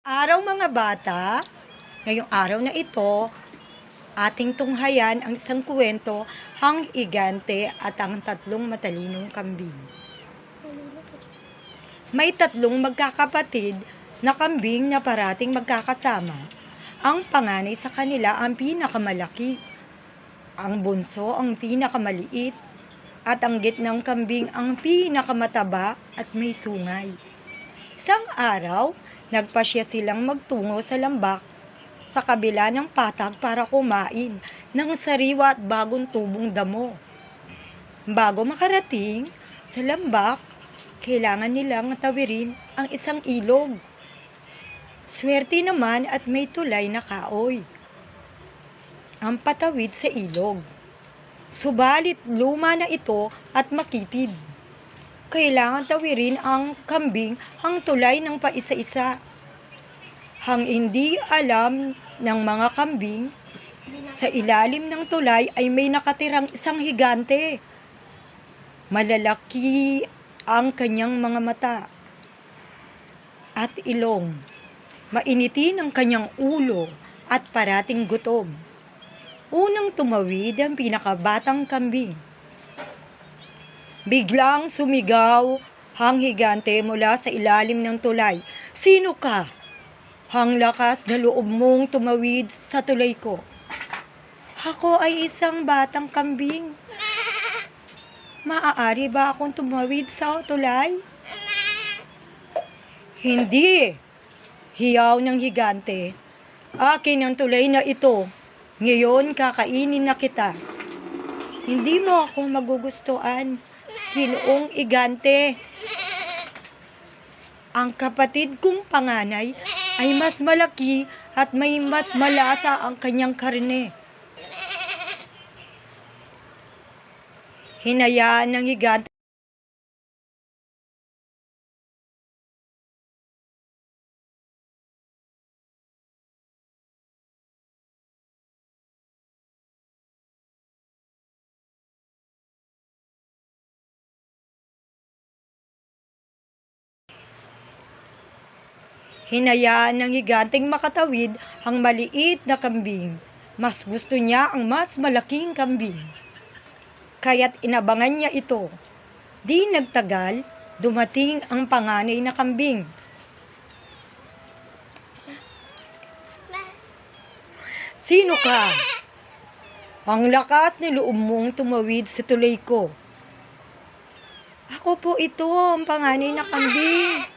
Araw mga bata, ngayong araw na ito, ating tunghayan ang isang kwento, Hang Higante at ang tatlong matalinong kambing. May tatlong magkakapatid na kambing na parating magkakasama. Ang panganay sa kanila ang pinakamalaki, ang bunso ang pinakamaliit, at ang gitnang kambing ang pinakamataba at may sungay. Isang araw, nagpasya silang magtungo sa lambak sa kabila ng patag para kumain ng sariwa at bagong tubong damo. Bago makarating sa lambak, kailangan nilang tawirin ang isang ilog. Swerte naman at may tulay na kahoy ang patawid sa ilog. Subalit luma na ito at makitid. Kailangan tawirin ang kambing ang tulay ng paisa-isa. Hang hindi alam ng mga kambing, sa ilalim ng tulay ay may nakatirang isang higante. Malalaki ang kanyang mga mata at ilong. Mainitin ang kanyang ulo at parating gutom. Unang tumawid ang pinakabatang kambing. Biglang sumigaw Hang Higante mula sa ilalim ng tulay. "Sino ka? Hang lakas na loob mong tumawid sa tulay ko." "Ako ay isang batang kambing. Maaari ba akong tumawid sa tulay?" "Hindi," hiyaw ng higante. "Akin ang tulay na ito. Ngayon kakainin na kita." "Hindi mo ako magugustuhan, Ginoong Higante. Ang kapatid kong panganay ay mas malaki at may mas malasa ang kanyang karne." Hinayaan ng higante Hinayaan ng higanteng makatawid ang maliit na kambing. Mas gusto niya ang mas malaking kambing, kaya't inabangan niya ito. Di nagtagal, dumating ang panganay na kambing. "Sino ka? Ang lakas ni loob mong tumawid sa tulay ko." "Ako po ito, ang panganay na kambing.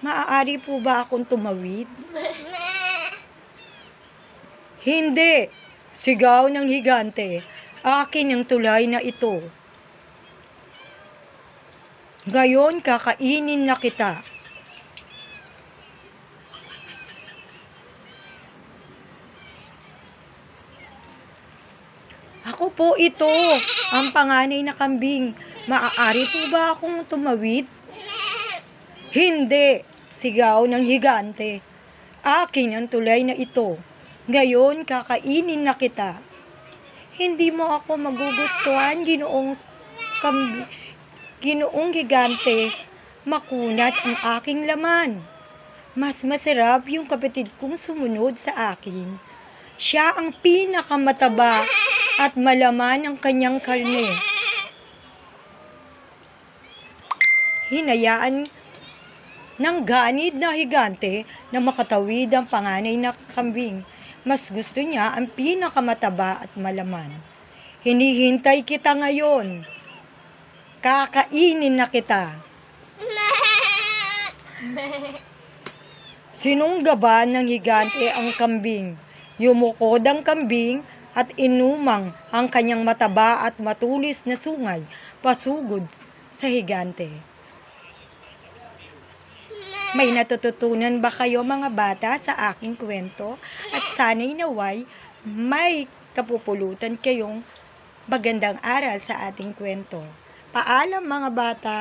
Maaari po ba akong tumawid?" "Hindi," sigaw ng higante. "Akin ang tulay na ito. Ngayon kakainin na kita." "Ako po ito, ang panganay na kambing. Maaari po ba akong tumawid?" "Hindi," sigaw ng higante. "Akin ang tulay na ito. Ngayon kakainin na kita." "Hindi mo ako magugustuhan, Ginoong Higante. Makunat ang aking laman. Mas masarap yung kapatid kong sumunod sa akin. Siya ang pinakamataba at malaman ang kanyang karne." Hinayaan ng ganid na higante na makatawid ang panganay na kambing. Mas gusto niya ang pinakamataba at malaman. "Hinihintay kita ngayon. Kakainin na kita." Sinunggaban ng higante ang kambing. Yumukod ang kambing at inumang ang kanyang mataba at matulis na sungay pasugod sa higante. May natututunan ba kayo mga bata sa aking kwento? At sana'y naway may kapupulutan kayong magandang aral sa ating kwento. Paalam mga bata!